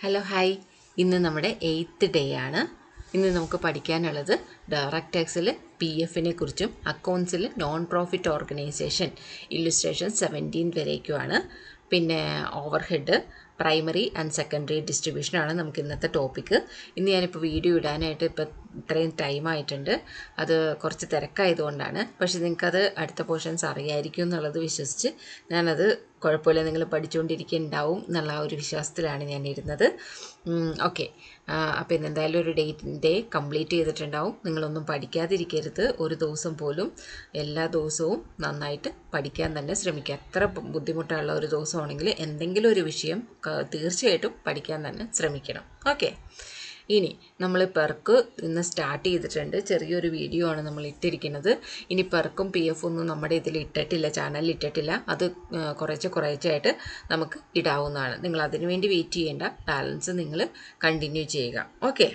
Hello hi, ഇന്ന് നമ്മുടെ 8th day ആണ്. ഇന്ന് നമുക്ക് പഠിക്കാനുള്ളത് ഡയറക്റ്റ് ടാക്സിൽ PF കുറിച്ചും അക്കൗണ്ട്സിൽ നോൺ പ്രോഫിറ്റ് ഓർഗനൈസേഷൻ ഇല്ലുസ്ട്രേഷൻ 17 വരേക്കുമാണ്. പിന്നെ ഓവർഹെഡ്, പ്രൈമറി ആൻഡ് സെക്കൻഡറി ഡിസ്ട്രിബ്യൂഷനാണ് നമുക്ക് ഇന്നത്തെ ടോപ്പിക്ക്. ഇന്ന് ഞാനിപ്പോൾ വീഡിയോ ഇടാനായിട്ട് ഇത്രയും ടൈമായിട്ടുണ്ട്. അത് കുറച്ച് തിരക്കായതുകൊണ്ടാണ്. പക്ഷേ നിങ്ങൾക്കത് അടുത്ത പോർഷൻസ് അറിയായിരിക്കും എന്നുള്ളത് വിശ്വസിച്ച് ഞാനത് കുഴപ്പമില്ല, നിങ്ങൾ പഠിച്ചുകൊണ്ടിരിക്കുന്നുണ്ടാവും എന്നുള്ള ഒരു വിശ്വാസത്തിലാണ് ഞാൻ ഇരുന്നത്. ഓക്കെ, അപ്പോൾ ഇന്ന് എന്തായാലും ഒരു ഡേ കംപ്ലീറ്റ് ചെയ്തിട്ടുണ്ടാവും. നിങ്ങളൊന്നും പഠിക്കാതിരിക്കരുത് ഒരു ദിവസം പോലും. എല്ലാ ദിവസവും നന്നായിട്ട് പഠിക്കാൻ തന്നെ ശ്രമിക്കുക. എത്ര ബുദ്ധിമുട്ടുള്ള ഒരു ദിവസമാണെങ്കിൽ എന്തെങ്കിലും ഒരു വിഷയം തീർച്ചയായിട്ടും പഠിക്കാൻ തന്നെ ശ്രമിക്കണം. ഓക്കെ, ഇനി നമ്മൾ പെർക്ക് ഇന്ന് സ്റ്റാർട്ട് ചെയ്തിട്ടുണ്ട്. ചെറിയൊരു വീഡിയോ ആണ് നമ്മൾ ഇട്ടിരിക്കുന്നത്. ഇനി പെർക്കും PF ഒന്നും നമ്മുടെ ഇതിൽ ഇട്ടിട്ടില്ല, ചാനലിൽ ഇട്ടിട്ടില്ല. അത് കുറേശ്ശായിട്ട് നമുക്ക് ഇടാവുന്നതാണ്. നിങ്ങൾ അതിനു വേണ്ടി വെയിറ്റ് ചെയ്യേണ്ട. ബാലൻസ് നിങ്ങൾ കണ്ടിന്യൂ ചെയ്യുക. ഓക്കെ.